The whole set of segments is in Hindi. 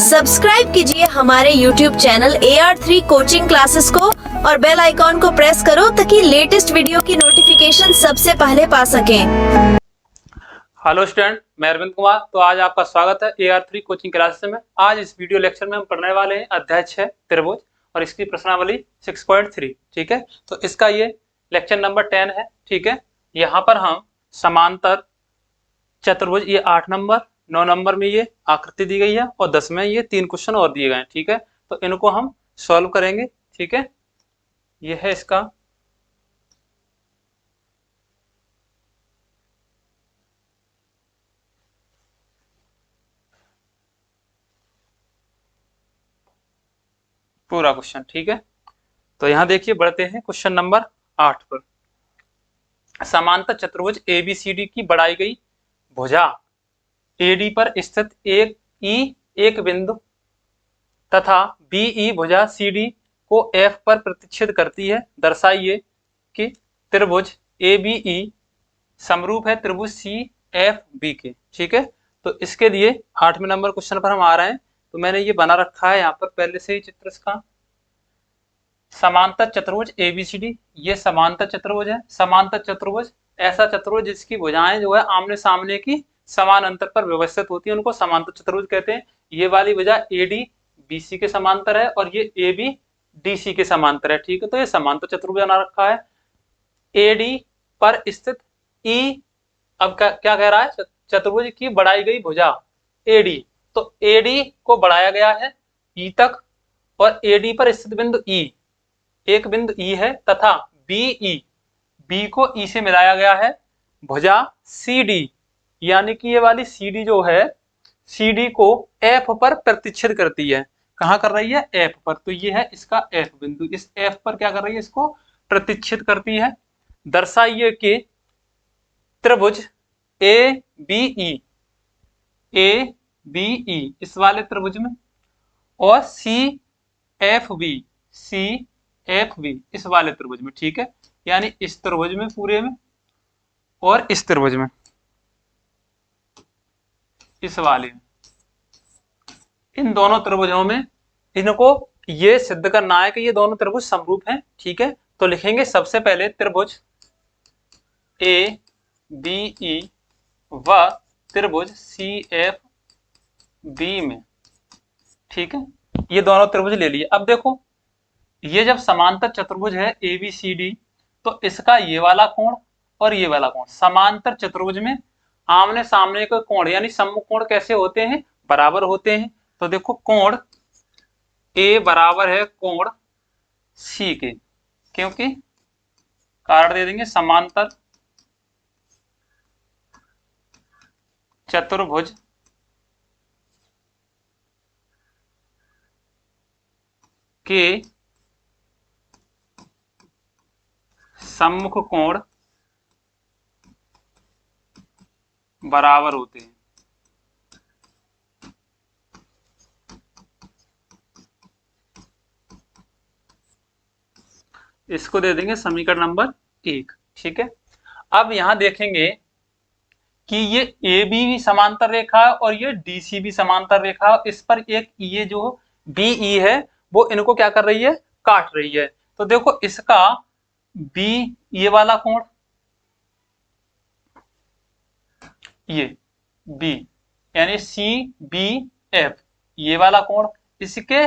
सब्सक्राइब कीजिए हमारे YouTube channel AR3 coaching classes को और बेल आइकॉन को प्रेस करो ताकि लेटेस्ट वीडियो की नोटिफिकेशन सबसे पहले पा सकें। हेलो स्टूडेंट, मैं अरविंद कुमार। तो आज आपका स्वागत है AR3 कोचिंग क्लासेस में। आज इस वीडियो लेक्चर में हम पढ़ने वाले हैं अध्याय 6 त्रिभुज और इसकी प्रश्नावली 6.3। ठीक है, तो इसका ये लेक्चर नंबर 10 है। ठीक है, यहाँ पर हम समांतर चतुर्भुज, ये 8 नंबर 9 नंबर में ये आकृति दी गई है और 10 में ये 3 क्वेश्चन और दिए गए हैं। ठीक है, तो इनको हम सॉल्व करेंगे। ठीक है, ये है इसका पूरा क्वेश्चन। ठीक है, तो यहां देखिए, बढ़ते हैं क्वेश्चन नंबर 8 पर। समांतर चतुर्भुज ABCD की बढ़ाई गई भुजा AD पर स्थित एक बिंदु तथा BE भुजा CD को F पर प्रतिच्छेद करती है। दर्शाइए कि त्रिभुज ABE समरूप है त्रिभुज CFB के। ठीक है, तो इसके लिए 8वें नंबर क्वेश्चन पर हम आ रहे हैं। तो मैंने ये बना रखा है यहाँ पर पहले से ही चित्र इसका। समांतर चतुर्भुज ABCD, ये समांतर चतुर्भुज है। समांतर चतुर्भुज ऐसा चतुर्भुज जिसकी भुजाएं जो है आमने सामने की समान अंतर पर व्यवस्थित होती है, उनको समांतर चतुर्भुज कहते हैं। ये वाली भुजा AD BC के समांतर है और ये AB DC के समांतर है। ठीक है, तो ये समांतर चतुर्भुज बना रखा है। AD पर स्थित E, अब क्या कह रहा है, चतुर्भुज की बढ़ाई गई भुजा AD, तो AD को बढ़ाया गया है E तक और AD पर स्थित बिंदु E, एक बिंदु E है, तथा BE, B को E से मिलाया गया है। भुजा CD, यानी कि ये वाली CD जो है, CD को F पर प्रतिच्छेद करती है। कहाँ कर रही है? F पर। तो ये है इसका F बिंदु, इस F पर क्या कर रही है? इसको प्रतिच्छेद करती है। दर्शाइए कि त्रिभुज ABE इस वाले त्रिभुज में और CFB इस वाले त्रिभुज में। ठीक है, यानी इस त्रिभुज में पूरे में और इस त्रिभुज में, इस वाले में, इन दोनों त्रिभुजों में इनको ये सिद्ध करना है कि ये दोनों त्रिभुज समरूप हैं। ठीक है, तो लिखेंगे सबसे पहले त्रिभुज ABE व त्रिभुज CFB में। ठीक है, ये दोनों त्रिभुज ले लिए। अब देखो, ये जब समांतर चतुर्भुज है ABCD, तो इसका ये वाला कोण और ये वाला कोण, समांतर चतुर्भुज में आमने सामने के कोण यानी सम्मुख कोण कैसे होते हैं? बराबर होते हैं। तो देखो, कोण A बराबर है कोण C के, क्योंकि कारण दे देंगे समांतर चतुर्भुज के सम्मुख कोण बराबर होते हैं। इसको दे देंगे समीकरण नंबर 1। ठीक है, अब यहां देखेंगे कि ये AB भी समांतर रेखा है और ये DC भी समांतर रेखा है। इस पर एक ये जो BE है वो इनको क्या कर रही है? काट रही है। तो देखो, इसका B, ये वाला कोण, ये B यानी CBF, ये वाला कोण, इसके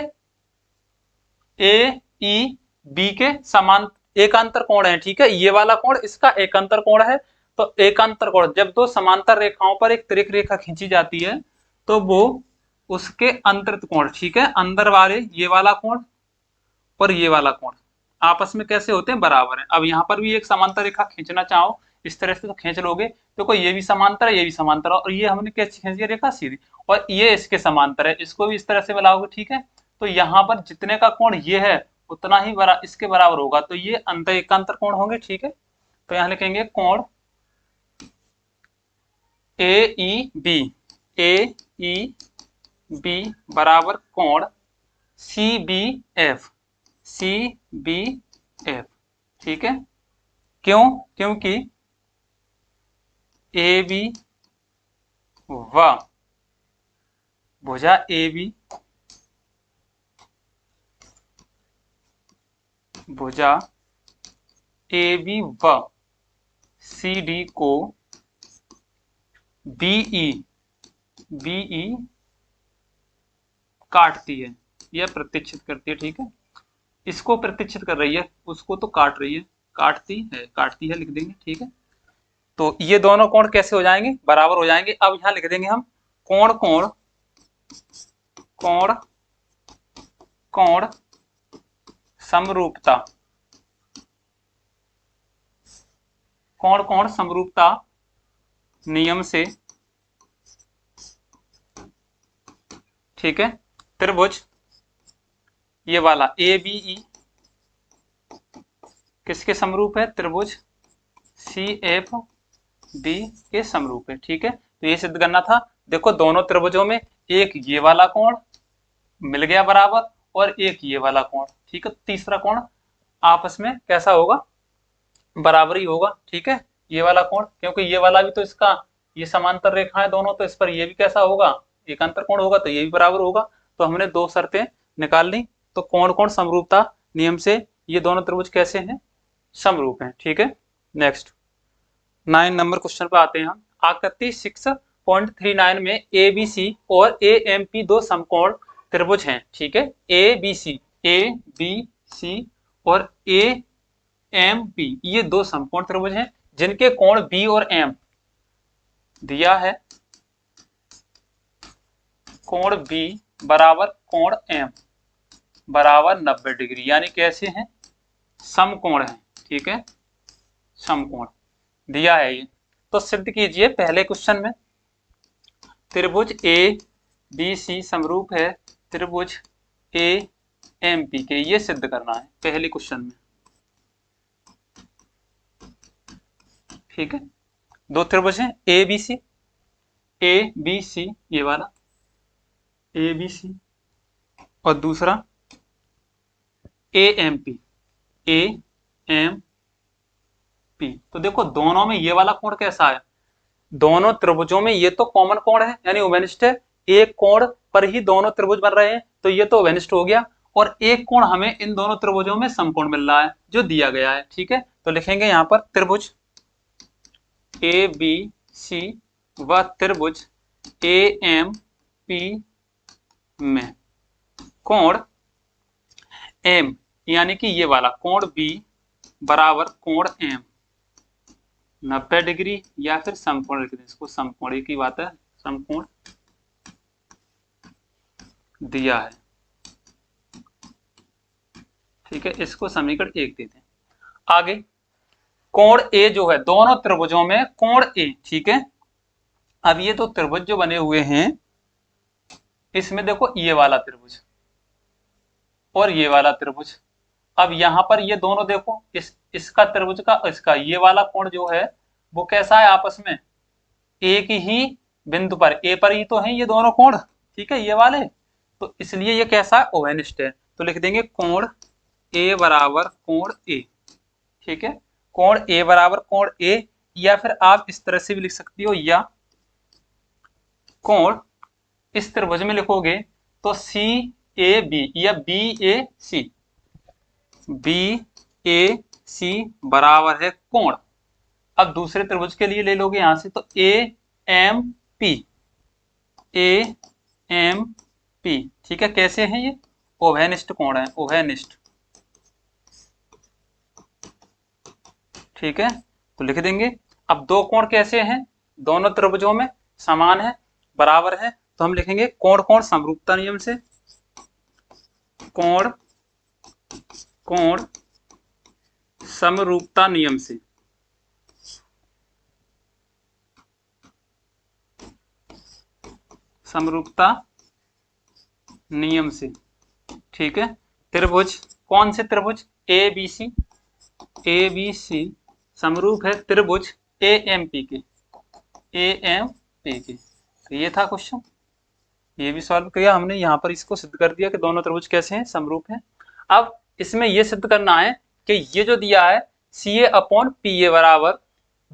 AEB के समान एकांतर कोण है। ठीक है, ये वाला कोण इसका एकांतर कोण है। तो एकांतर कोण, जब दो समांतर रेखाओं पर एक तिर्यक रेखा खींची जाती है तो वो उसके अंतरित कोण, ठीक है, अंदर वाले ये वाला कोण और ये वाला कोण आपस में कैसे होते हैं? बराबर है। अब यहाँ पर भी एक समांतर रेखा खींचना चाहो इस तरह से तो खींच लोगे। देखो, ये भी समांतर है, ये भी समांतर है, और ये हमने कैसे खींची रेखा? सीधी। और ये इसके समांतर है, इसको भी इस तरह से बनाओगे। ठीक है, तो यहाँ पर जितने का कोण ये है उतना ही इसके बराबर होगा, तो ये अंतर एकांतर कोण होंगे। ठीक है, तो यहाँ लिखेंगे कोण AEB बराबर कोण CBF। ठीक है, क्यों? क्योंकि AB व भुजा AB भुजा AB व CD को BE काटती है या प्रतिच्छेद करती है। ठीक है, इसको प्रतिच्छेद कर रही है, उसको तो काट रही है, काटती है लिख देंगे। ठीक है, तो ये दोनों कोण कैसे हो जाएंगे, बराबर हो जाएंगे। अब यहां लिख देंगे हम कोण कोण कोण कोण समरूपता, कोण कोण समरूपता नियम से। ठीक है, त्रिभुज ये वाला ABE किसके समरूप है, त्रिभुज CFB के समरूप है। ठीक है, तो ये सिद्ध करना था। देखो दोनों त्रिभुजों में एक ये वाला कोण मिल गया बराबर और एक ये वाला कोण। ठीक है, तीसरा कोण आपस में कैसा होगा, बराबर ही होगा। ठीक है, ये वाला कोण, क्योंकि ये वाला भी तो इसका, ये समांतर रेखाएं दोनों, तो इस पर ये भी कैसा होगा, एक अंतर कोण होगा, तो ये भी बराबर होगा। तो हमने दो शर्तें निकाल ली। तो कोण कोण समरूपता नियम से ये दोनों त्रिभुज कैसे हैं, समरूप हैं। ठीक है, नेक्स्ट 9 नंबर क्वेश्चन पे आते हैं हम। आकृति 6.39 में ABC और AMP दो समकोण त्रिभुज हैं। ठीक है, ABC और AMP ये दो समकोण त्रिभुज हैं जिनके कोण B और M दिया है। कोण B बराबर कोण M बराबर 90 डिग्री, यानी कैसे हैं, समकोण है। ठीक है, समकोण दिया है ये, तो सिद्ध कीजिए। पहले क्वेश्चन में त्रिभुज ABC समरूप है त्रिभुज AMP के, ये सिद्ध करना है पहले क्वेश्चन में। ठीक है, दो त्रिभुज हैं ABC ये वाला ABC और दूसरा AMP। तो देखो दोनों में ये वाला कोण कैसा है, दोनों त्रिभुजों में ये तो कॉमन कोण है यानी उभयनिष्ठ है, एक कोण पर ही दोनों त्रिभुज बन रहे हैं, तो ये तो उभयनिष्ठ हो गया। और एक कोण हमें इन दोनों त्रिभुजों में समकोण मिल रहा है जो दिया गया है। ठीक है, तो लिखेंगे यहां पर त्रिभुज ABC व त्रिभुज AMP में कोण M यानी कि ये वाला कोण B बराबर कोण M 90 डिग्री, या फिर समकोण लिख दें इसको, समकोण एक ही बात है, समकोण दिया है। ठीक है, इसको समीकरण 1 देते हैं। आगे कोण A जो है, दोनों त्रिभुजों में कोण A। ठीक है, अब ये तो त्रिभुज जो बने हुए हैं, इसमें देखो ये वाला त्रिभुज और ये वाला त्रिभुज। अब यहां पर ये दोनों देखो, इसका त्रिभुज का इसका ये वाला कोण जो है वो कैसा है, आपस में एक ही बिंदु पर, ए पर ही तो है ये दोनों कोण। ठीक है, ये वाले, तो इसलिए ये कैसा है, ओवैनिष्ठ है। तो लिख देंगे कोण A बराबर कोण A। ठीक है, कोण A बराबर कोण A, या फिर आप इस तरह से भी लिख सकती हो, या कोण इस त्रिभुज में लिखोगे तो CAB या BAC बराबर है कोण। अब दूसरे त्रिभुज के लिए ले लोगे यहां से, तो AMP। ठीक है, कैसे हैं ये, उभयनिष्ठ कोण है, उभयनिष्ठ। ठीक है, तो लिख देंगे। अब दो कोण कैसे हैं, दोनों त्रिभुजों में समान है, बराबर है, तो हम लिखेंगे कोण कोण समरूपता नियम से, कोण कोण समरूपता नियम से। समरूपता नियम से। ठीक है, त्रिभुज, कौन से त्रिभुज, ABC समरूप है त्रिभुज AMP के। तो ये था क्वेश्चन, ये भी सॉल्व किया हमने। यहाँ पर इसको सिद्ध कर दिया कि दोनों त्रिभुज कैसे हैं, समरूप हैं। अब इसमें यह सिद्ध करना है कि ये जो दिया है CA/PA बराबर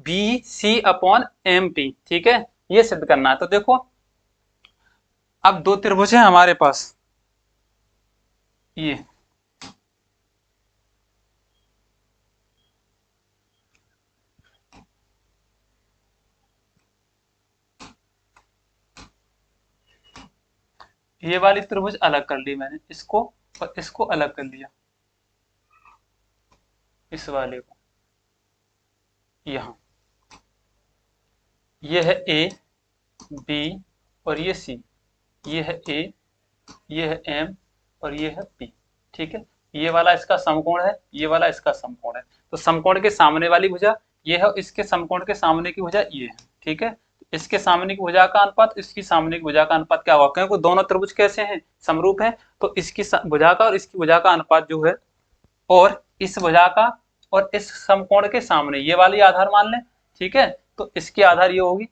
BC/MP। ठीक है, ये सिद्ध करना है। तो देखो अब दो त्रिभुज हैं हमारे पास, ये ये वाली त्रिभुज अलग कर ली मैंने, इसको और इसको अलग कर लिया, इस वाले को यहाँ, ये है ए बी और ये सी, ये है ए, ये है एम और ये है पी, ठीक है। ये वाला इसका समकोण है, ये वाला इसका समकोण है, तो समकोण के सामने वाली भुजा ये है, इसके समकोण के सामने की भुजा ये है, ठीक है। इसके सामने की भुजा का अनुपात इसकी सामने की भुजा का अनुपात क्या होगा, क्योंकि दोनों त्रिभुज कैसे हैं, समरूप हैं, तो इसकी भुजा का और इसकी भुजा का अनुपात जो है, और इस भुजा का और इस समकोण के सामने ये वाली आधार मान लें, ठीक है, तो इसकी आधार ये होगी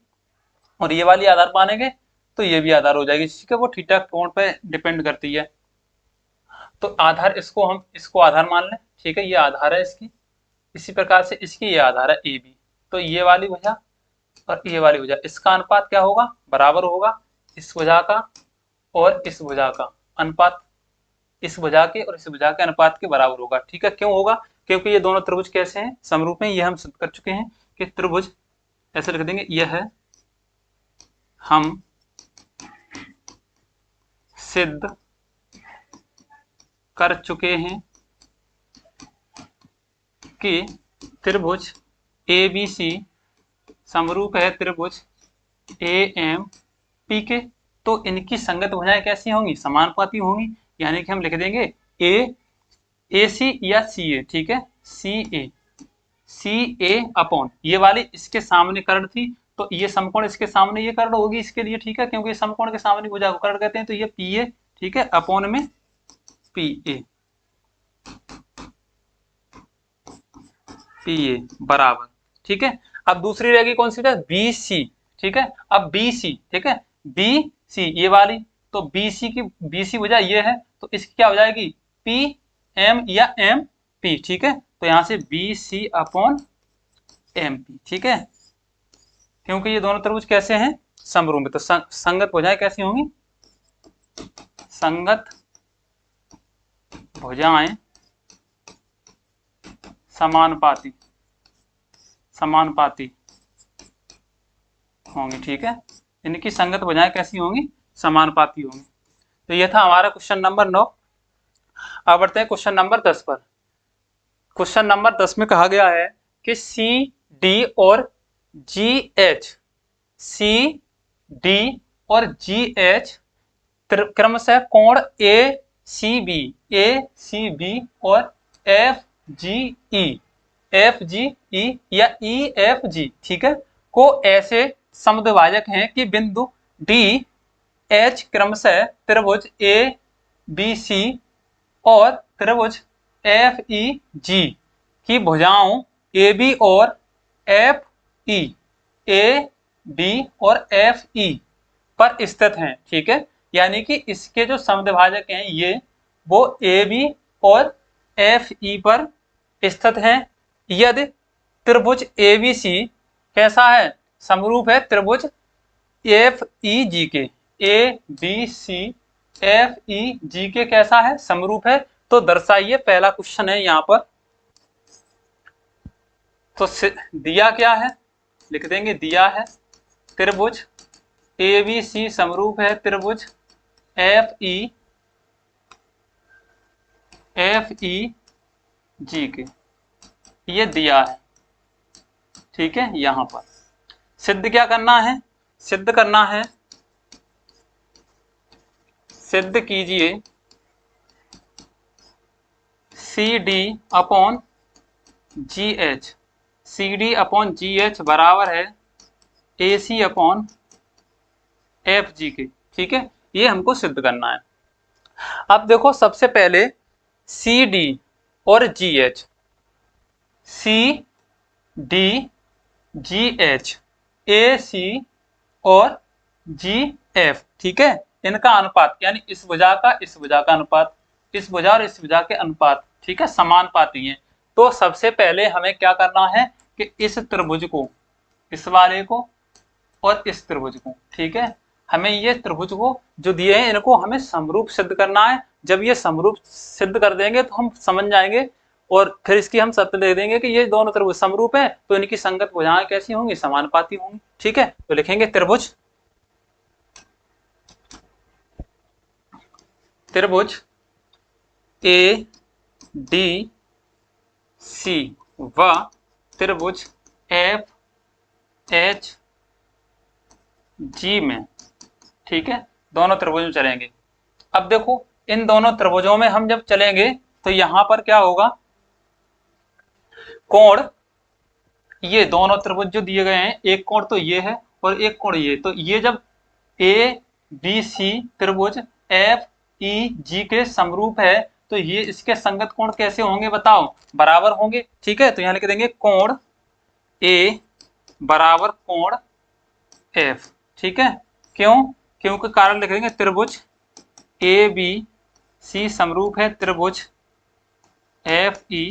और ये वाली आधार मानेंगे तो ये भी आधार हो जाएगी, ठीक है। वो थीटा कोण पे डिपेंड करती है, तो आधार इसको आधार मान लें, ठीक है, ये आधार है इसकी, इसी प्रकार से इसकी ये आधार है ए बी, तो ये वाली भुजा और ये वाली भुजा, इसका अनुपात क्या होगा, बराबर होगा इस भुजा का और इस भुजा का अनुपात, इस भुजा के और इस भुजा के अनुपात के बराबर होगा, ठीक है। क्यों होगा, क्योंकि ये दोनों त्रिभुज कैसे हैं, समरूप हैं, ये हम सिद्ध कर चुके हैं कि त्रिभुज, ऐसे लिख देंगे, यह है हम सिद्ध कर चुके हैं कि त्रिभुज ए बी सी समरूप है त्रिभुज ए एम पी के, तो इनकी संगत भुजाएं कैसी होंगी, समानुपाती होंगी, यानी कि हम लिख देंगे ए सी या सी ए, ठीक है, सी ए अपॉन ये वाली इसके सामने कर्ण थी, तो ये समकोण इसके सामने ये कर्ण होगी इसके लिए, ठीक है, क्योंकि समकोण के सामने भुजा को कर्ण कहते हैं, तो ये पी ए, ठीक है, अपॉन में पी ए बराबर, ठीक है। अब दूसरी रहेगी कौन सी, बी सी, ठीक है। अब बी सी, ठीक है, बी सी ये वाली, तो बी सी भुजा ये है, तो इसकी क्या हो जाएगी, पी एम या एम पी, ठीक है, तो यहां से B C upon M P, ठीक है, क्योंकि ये दोनों त्रिभुज कैसे हैं, समरूप में, तो संगत भुजाएं कैसी होंगी, संगत भुजाएं समानुपाती होंगी, ठीक है, इनकी संगत भुजाएं कैसी होंगी, समानुपाती होंगी। तो यह था हमारा क्वेश्चन नंबर 9। अब बढ़ते हैं क्वेश्चन नंबर 10 पर। क्वेश्चन नंबर 10 में कहा गया है कि सी डी और जी एच क्रमशः कोण ए सी बी और एफ जी ई या ई एफ जी, ठीक है, को ऐसे समद्विभाजक हैं कि बिंदु डी एच क्रमशः त्रिभुज ए बी सी और त्रिभुज एफ ई जी की भुजाओं ए बी और एफ ई, ए बी और एफ ई पर स्थित हैं, ठीक है, यानी कि इसके जो समद्विभाजक हैं ये वो ए बी और एफ ई पर स्थित हैं यदि त्रिभुज ए बी सी कैसा है, समरूप है त्रिभुज एफ ई जी के, A B C F E जी के कैसा है, समरूप है। तो दर्शाइए, पहला क्वेश्चन है यहाँ पर, तो दिया क्या है, लिख देंगे, दिया है त्रिभुज ए बी सी समरूप है त्रिभुज एफ ई जी के, ये दिया है, ठीक है। यहां पर सिद्ध क्या करना है, सिद्ध करना है, सिद्ध कीजिए C D upon G H बराबर है ए सी अपॉन एफ जी के, ठीक है, ये हमको सिद्ध करना है। अब देखो, सबसे पहले सी डी और G H, C D G H, A C और जी एफ, ठीक है, इनका अनुपात यानी इस भुजा का इस भुजा का अनुपात, इस भुजा और इस भुजा के अनुपात, ठीक है, समानुपाती हैं। तो सबसे पहले हमें क्या करना है कि इस त्रिभुज को, इस वाले को और इस त्रिभुज को, ठीक है, हमें ये त्रिभुज को जो दिए हैं इनको हमें समरूप सिद्ध करना है। जब ये समरूप सिद्ध कर देंगे तो हम समझ जाएंगे और फिर इसकी हम सत्य दे देंगे कि ये दोनों त्रिभुज समरूप हैं, तो इनकी संगत भुजाएं कैसी होंगी, समानुपाती होंगी, ठीक है। तो लिखेंगे त्रिभुज त्रिभुज ए डी सी व त्रिभुज एफ एच जी में, ठीक है, दोनों त्रिभुज में चलेंगे। अब देखो इन दोनों त्रिभुजों में हम जब चलेंगे तो यहां पर क्या होगा, कोण, ये दोनों त्रिभुज जो दिए गए हैं, एक कोण तो ये है और एक कोण ये, तो ये जब ए बी सी त्रिभुज एफ ई जी के समरूप है तो ये इसके संगत कोण कैसे होंगे बताओ, बराबर होंगे, ठीक है। तो यहां लिख देंगे कोण ए बराबर कोण एफ, ठीक है। क्यों, क्योंकि कारण लिख देंगे त्रिभुज ए बी सी समरूप है त्रिभुज एफ ई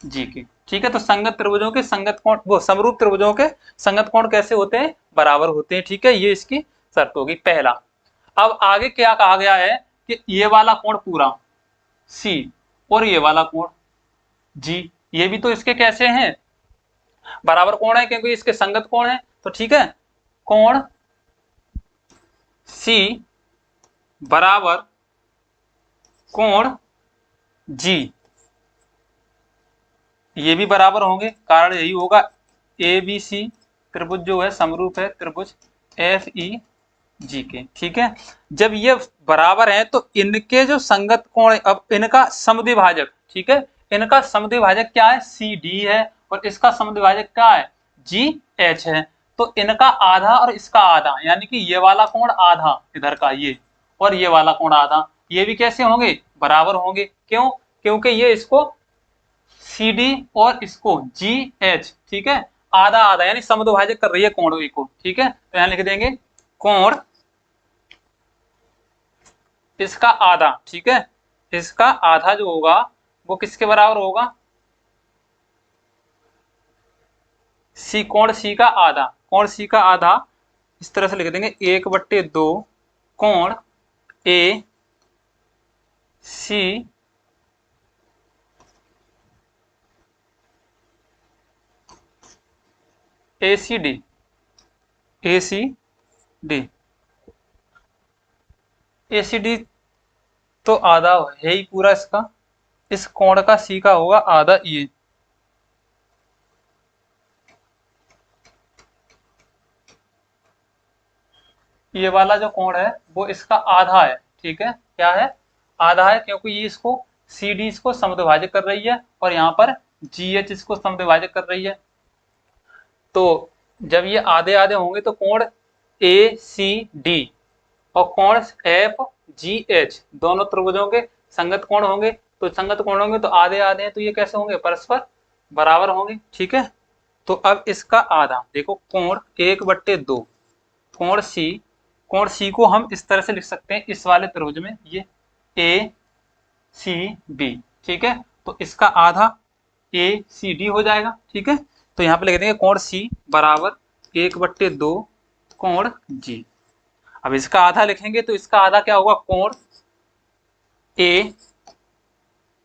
जी के, ठीक है। तो संगत त्रिभुजों के संगत कोण, वो समरूप त्रिभुजों के संगत कोण कैसे होते हैं, बराबर होते हैं, ठीक है। ये इसकी शर्त होगी पहला। अब आगे क्या कहा गया है कि ये वाला कोण पूरा सी और ये वाला कोण जी, ये भी तो इसके कैसे हैं, बराबर कोण है, क्योंकि इसके संगत कोण है, तो ठीक है। कोण सी बराबर कोण जी, ये भी बराबर होंगे, कारण यही होगा ए बी सी त्रिभुज जो है समरूप है त्रिभुज एफ ई जी के, ठीक है। जब ये बराबर हैं तो इनके जो संगत कोण, अब इनका समद्विभाजक, ठीक है, इनका समद्विभाजक क्या है, सी डी है, और इसका समद्विभाजक क्या है, जी एच है। तो इनका आधा और इसका आधा, यानी कि ये वाला कोण आधा इधर का ये, और ये वाला कोण आधा, ये भी कैसे होंगे, बराबर होंगे। क्यों, क्योंकि ये इसको सी डी और इसको जी एच, ठीक है, आधा आधा यानी समद्विभाजक कर रही है कोण को, ठीक है। तो यहां लिख देंगे कोण इसका आधा, ठीक है, इसका आधा जो होगा वो किसके बराबर होगा, सी, कोण सी का आधा, कोण सी का आधा इस तरह से लिख देंगे 1/2 कोण ए सी ए सी डी, ए सी डी, ए सी डी तो आधा है ही पूरा इसका, इस कोण का सी का होगा आधा ये वाला जो कोण है वो इसका आधा है, ठीक है, क्या है, आधा है, क्योंकि ये इसको सी डी इसको समद्विभाजक कर रही है और यहाँ पर जी एच इसको समद्विभाजक कर रही है। तो जब ये आधे आधे होंगे तो कोण ए सी डी और कोण एफ जी एच दोनों त्रिभुजों के संगत कोण होंगे, तो संगत कोण होंगे तो आधे आधे हैं, तो ये कैसे होंगे, परस्पर बराबर होंगे, ठीक है। तो अब इसका आधा देखो, कोण 1/2 कोण सी को हम इस तरह से लिख सकते हैं, इस वाले त्रिभुज में ये ए सी बी, ठीक है, तो इसका आधा ए सी डी हो जाएगा, ठीक है। तो यहाँ पे लिख देंगे कोण सी बराबर 1/2 कोण जी। अब इसका आधा लिखेंगे तो इसका आधा क्या होगा, कोण ए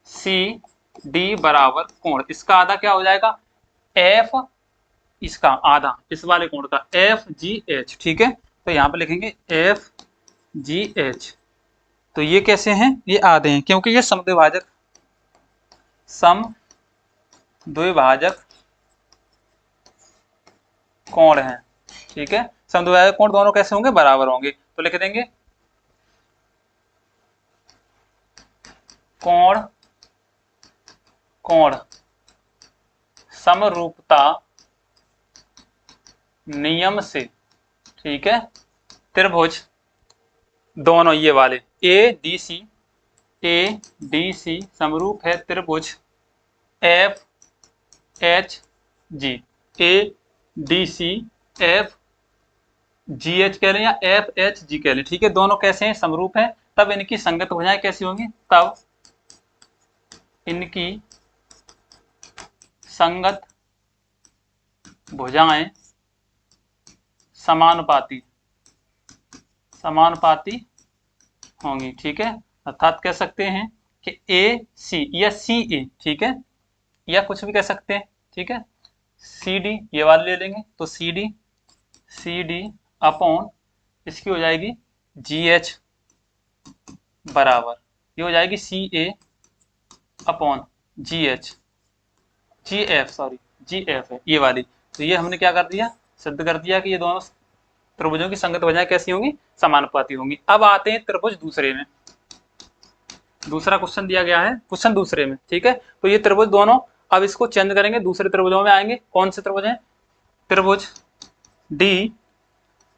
सी डी बराबर कोण, इसका आधा क्या हो जाएगा, एफ, इसका आधा इस वाले कोण का एफ जी एच, ठीक है। तो यहाँ पे लिखेंगे एफ जी एच, तो ये कैसे हैं, ये आधे हैं, क्योंकि ये समद्विभाजक कोण है, ठीक है। समद्विभाजक कोण दोनों कैसे होंगे, बराबर होंगे। तो लिख देंगे कोण समरूपता नियम से, ठीक है, त्रिभुज दोनों ये वाले ए डी सी समरूप है त्रिभुज F H G, A D C F G H कह लें या एफ एच जी कह लें, ठीक है, दोनों कैसे हैं, समरूप हैं, तब इनकी संगत भुजाएं कैसी होंगी, तब इनकी संगत भुजाएं समानुपाती होंगी, ठीक है। अर्थात कह सकते हैं कि ए सी या सी ए, ठीक है, या कुछ भी कह सकते हैं, ठीक है। सी डी ये वाले ले लेंगे तो सी डी अपॉन इसकी हो जाएगी जी एच बराबर, ये हो जाएगी सी ए upon G H, G F sorry, जी एफ है ये वाली। तो ये हमने क्या कर दिया, सिद्ध कर दिया कि ये दोनों त्रिभुजों की संगत भुजाएं कैसी होंगी, समानुपाती होंगी। अब आते हैं त्रिभुज दूसरे में, दूसरा क्वेश्चन दिया गया है क्वेश्चन दूसरे में, ठीक है। तो ये त्रिभुज दोनों, अब इसको चेंज करेंगे, दूसरे त्रिभुजों में आएंगे। कौन से त्रिभुज हैं, त्रिभुज डी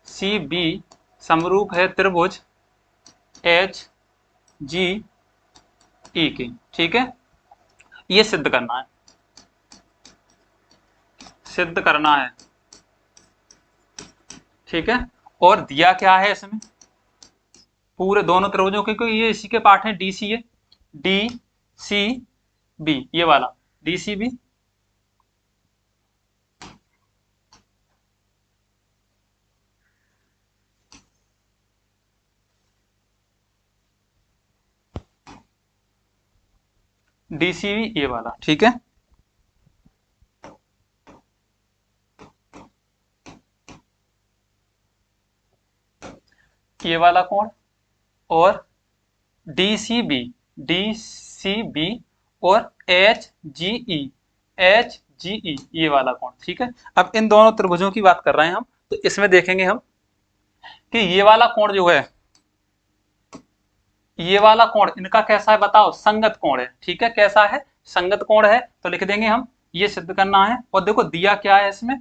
सी बी समरूप है त्रिभुज एच जी ई की, ठीक है। ये सिद्ध करना है, सिद्ध करना है, ठीक है। और दिया क्या है इसमें, पूरे दोनों त्रिभुजों के, ये इसी के पार्ट हैं, D C A, D C B, ये वाला D C B, D C B ये वाला, ठीक है। ये वाला कोण और D C B, D C B और H G E, H G E ये वाला कोण, ठीक है। अब इन दोनों त्रिभुजों की बात कर रहे हैं हम, तो इसमें देखेंगे हम कि ये वाला कोण जो है, ये वाला कोण इनका कैसा है बताओ, संगत कोण है, ठीक है। कैसा है, संगत कोण है, तो लिख देंगे हम, ये सिद्ध करना है। और देखो दिया क्या है इसमें,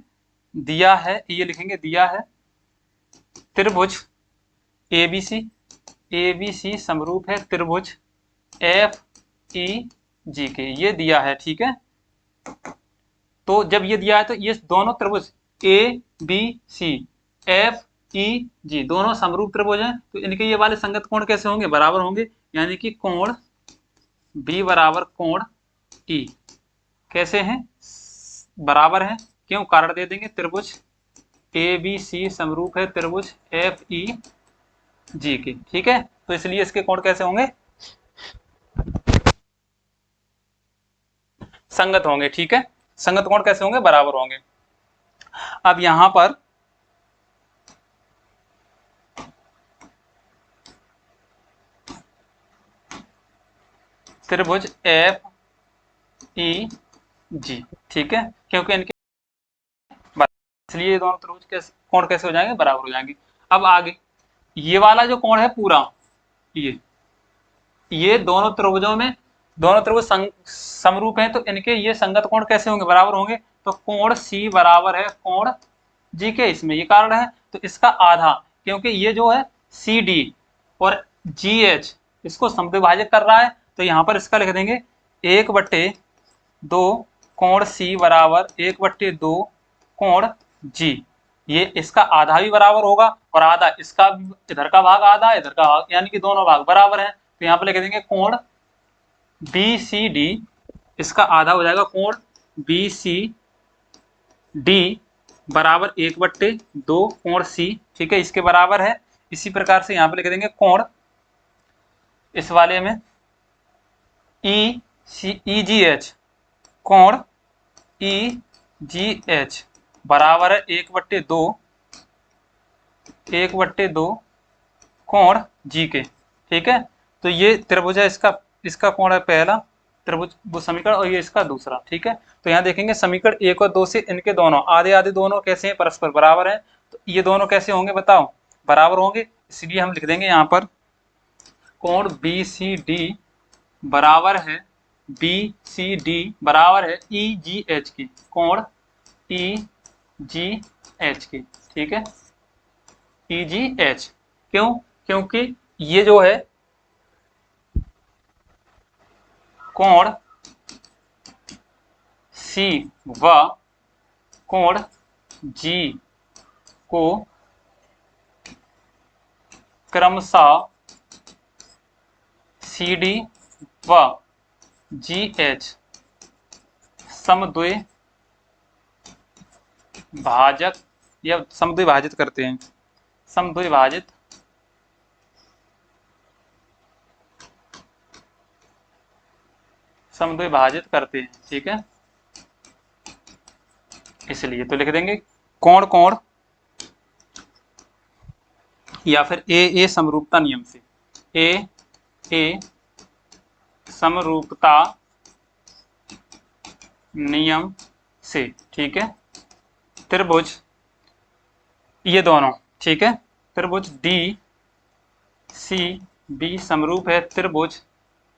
दिया है, ये लिखेंगे, दिया है त्रिभुज एबीसी, एबीसी समरूप है त्रिभुज एफ ई जी के, ये दिया है, ठीक है। तो जब ये दिया है तो ये दोनों त्रिभुज A B C F E जी दोनों समरूप त्रिभुज हैं, तो इनके ये वाले संगत कोण कैसे होंगे, बराबर होंगे। यानी कि कोण बी बराबर कोण ई कैसे हैं, बराबर हैं। क्यों, कारण दे देंगे, त्रिभुज ए बी सी समरूप है त्रिभुज एफ ई जी के, ठीक है। तो इसलिए इसके कोण कैसे होंगे, संगत होंगे, ठीक है। संगत कोण कैसे होंगे, बराबर होंगे। अब यहां पर त्रिभुज एफ ई जी, ठीक है, क्योंकि इनके इसलिए दोनों त्रिभुज कैसे, कोण कैसे हो जाएंगे, बराबर हो जाएंगे। अब आगे ये वाला जो कोण है पूरा, ये दोनों त्रिभुजों में, दोनों त्रिभुज समरूप हैं, तो इनके ये संगत कोण कैसे होंगे, बराबर होंगे। तो कोण सी बराबर है कोण जी के, इसमें ये कारण है। तो इसका आधा, क्योंकि ये जो है सी डी और जी एच इसको समद्विभाजित कर रहा है, तो यहाँ पर इसका लिख देंगे 1/2 कोण सी बराबर 1/2 कोण जी। ये इसका आधा भी बराबर होगा और आधा इसका, इधर का भाग आधा, इधर का भाग, यानी कि दोनों भाग बराबर हैं। तो यहाँ पे लिख देंगे कोण बी सी डी, इसका आधा हो जाएगा कोण बी सी डी बराबर 1/2 कोण सी, ठीक है, इसके बराबर है। इसी प्रकार से यहाँ पे लिख देंगे कोण इस वाले में ई सी ई जी एच, कोण ई जी एच बराबर है 1/2 कोण जी के, ठीक है। तो ये त्रिभुज है, इसका कोण है पहला त्रिभुज वो समीकरण, और ये इसका दूसरा, ठीक है। तो यहाँ देखेंगे समीकरण 1 और 2 से इनके दोनों आधे आधे दोनों कैसे हैं, परस्पर बराबर हैं। तो ये दोनों कैसे होंगे बताओ, बराबर होंगे। इसलिए हम लिख देंगे यहाँ पर कोण बी सी डी बराबर है, बी सी डी बराबर है ई जी एच की, कोण ई जी एच की, ठीक है, ई जी एच। क्यों, क्योंकि ये जो है कोण सी व कोण जी को क्रमशः सी डी व जी एच समद्विभाजक या समद्विभाजित करते हैं, समद्विभाजित करते हैं, ठीक है। इसलिए तो लिख देंगे कोण कोण, या फिर ए समरूपता नियम से, ए ए समरूपता नियम से, ठीक है। त्रिभुज ये दोनों, ठीक है, त्रिभुज डी सी बी समरूप है त्रिभुज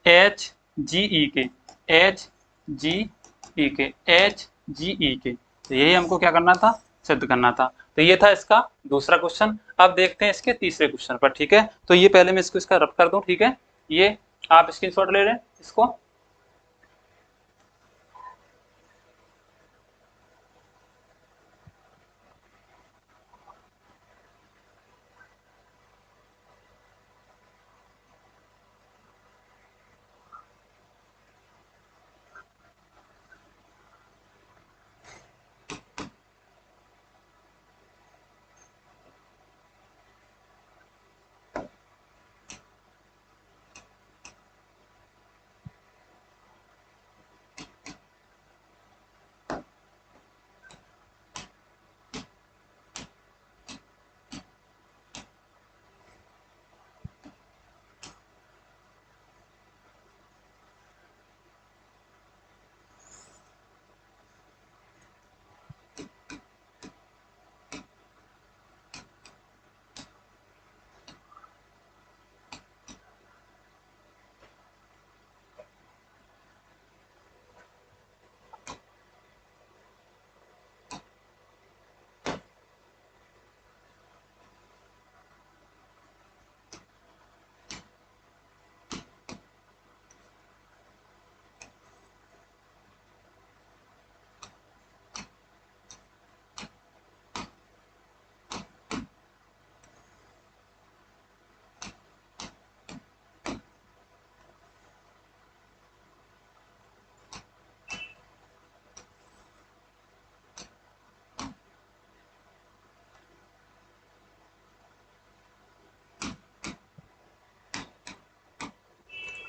एच जी ई के, एच जी ई के, एच जी ई के। तो यही हमको क्या करना था, सिद्ध करना था। तो ये था इसका दूसरा क्वेश्चन। अब देखते हैं इसके तीसरे क्वेश्चन पर, ठीक है। तो ये पहले मैं इसको इसका रब कर दूं, ठीक है। ये आप स्क्रीनशॉट ले लें इसको।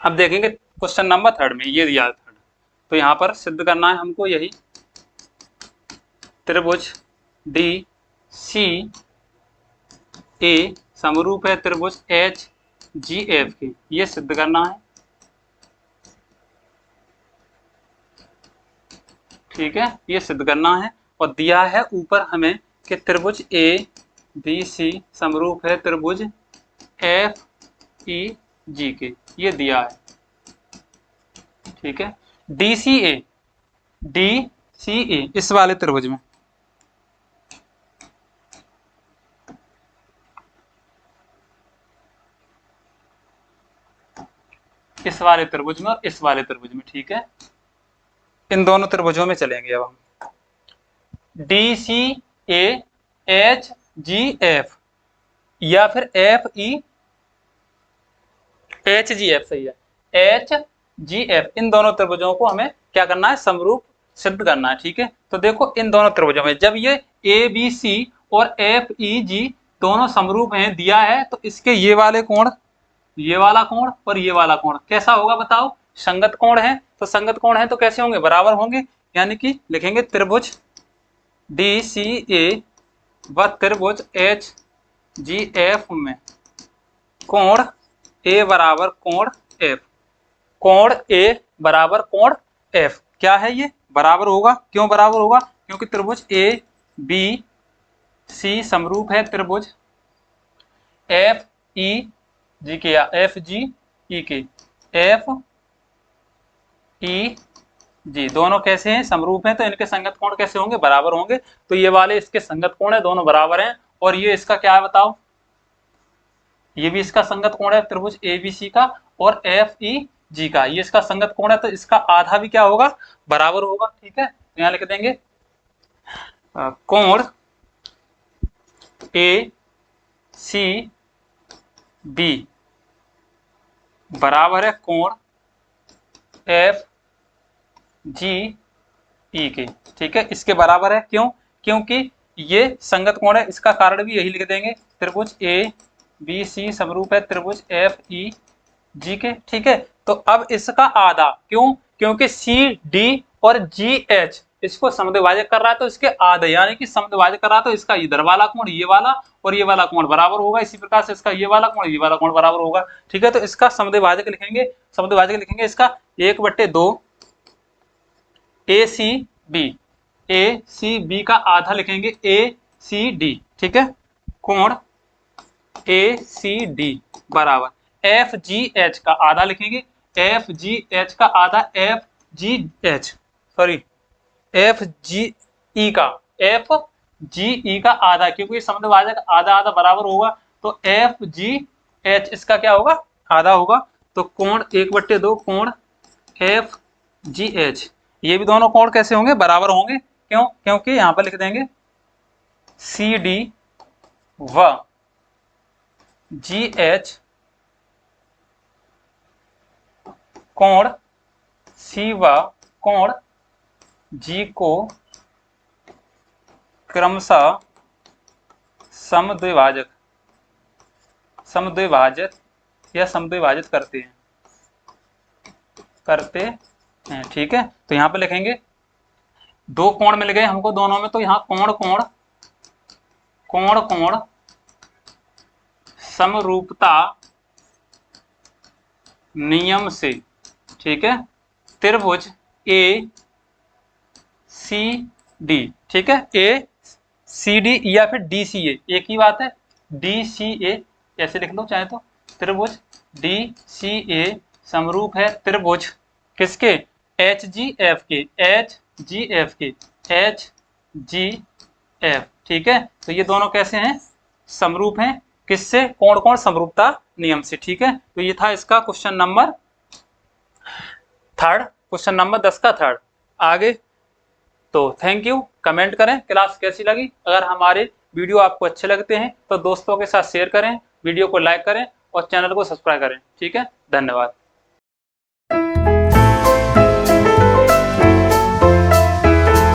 अब देखेंगे क्वेश्चन नंबर थर्ड में, ये दिया थर्ड। तो यहाँ पर सिद्ध करना है हमको यही, त्रिभुज डी सी ए समरूप है त्रिभुज एच जी एफ के, ये सिद्ध करना है, ठीक है। ये सिद्ध करना है और दिया है ऊपर हमें कि त्रिभुज ए बी सी समरूप है त्रिभुज एफ ई जी के, ये दिया है, ठीक है। डी सी ए इस वाले त्रिभुज में, इस वाले त्रिभुज में और इस वाले त्रिभुज में, ठीक है। इन दोनों त्रिभुजों में चलेंगे अब हम। D C A H G F या फिर F E H G F, सही है, एच जी एफ, इन दोनों त्रिभुजों को हमें क्या करना है, समरूप सिद्ध करना है, ठीक है। तो देखो इन दोनों त्रिभुजों में जब ये ए बी सी और एफ ई जी दोनों समरूप हैं दिया है, तो इसके ये वाले कोण, ये वाला कोण और ये वाला कोण कैसा होगा बताओ, संगत कोण है। तो संगत कोण है तो कैसे होंगे, बराबर होंगे। यानी कि लिखेंगे त्रिभुज डी सी ए व त्रिभुज एच जी एफ में कोण ए बराबर कोण एफ, कोण ए बराबर कोण एफ क्या है, ये बराबर होगा। क्यों बराबर होगा, क्योंकि त्रिभुज ए बी सी समरूप है त्रिभुज एफ ई जी के या एफ जी ई के, एफ ई जी दोनों कैसे हैं, समरूप हैं, तो इनके संगत कोण कैसे होंगे, बराबर होंगे। तो ये वाले इसके संगत कोण है, दोनों बराबर हैं। और ये इसका क्या है बताओ, ये भी इसका संगत कोण है त्रिभुज एबीसी का, और एफ ई जी का ये इसका संगत कोण है, तो इसका आधा भी क्या होगा, बराबर होगा, ठीक है। तो यहाँ लिख देंगे कोण ए सी बी बराबर है कोण एफ जी ई के, ठीक है, इसके बराबर है। क्यों, क्योंकि ये संगत कोण है, इसका कारण भी यही लिख देंगे, त्रिभुज ए बी सी समरूप है त्रिभुज एफ ई जी के, ठीक है। तो अब इसका आधा, क्यों, क्योंकि सी डी और जी एच इसको समद्विभाजक कर रहा है तो इसके आधे, यानी कि समद्विभाजक कर रहा है तो इसका इधर वाला कोण ये वाला और ये वाला कोण बराबर होगा। इसी प्रकार से इसका ये वाला कोण बराबर होगा। ठीक है, तो इसका समद्विभाजक लिखेंगे, समद्विभाजक लिखेंगे इसका 1/2 ACB, ACB का आधा लिखेंगे ACD। ठीक है, कोण ACD बराबर FGH का आधा लिखेंगे, FGH का आधा FGE का आधा, क्योंकि समद्विभाजक आधा आधा बराबर होगा तो FGH इसका क्या होगा, आधा होगा। तो कोण 1/2 कोण FGH, ये भी दोनों कोण कैसे होंगे, बराबर होंगे। क्यों, क्योंकि यहां पर लिख देंगे CD व GH कोण C व कोण G को क्रमशः समद्विभाजक या समद्विभाजित करते हैं। ठीक है, तो यहां पे लिखेंगे दो कोण मिल गए हमको दोनों में, तो यहां कोण समरूपता नियम से, ठीक है, त्रिभुज ACD, ठीक है, ACD या फिर DCA एक ही बात है, DCA ऐसे लिख लो चाहे तो, त्रिभुज DCA समरूप है त्रिभुज किसके, HGF के। ठीक है, तो ये दोनों कैसे हैं, समरूप हैं, किससे, कोण समरूपता नियम से। ठीक है, तो ये था इसका क्वेश्चन नंबर 3, क्वेश्चन नंबर 10 का 3। आगे तो थैंक यू, कमेंट करें क्लास कैसी लगी। अगर हमारे वीडियो आपको अच्छे लगते हैं तो दोस्तों के साथ शेयर करें, वीडियो को लाइक करें और चैनल को सब्सक्राइब करें। ठीक है, धन्यवाद।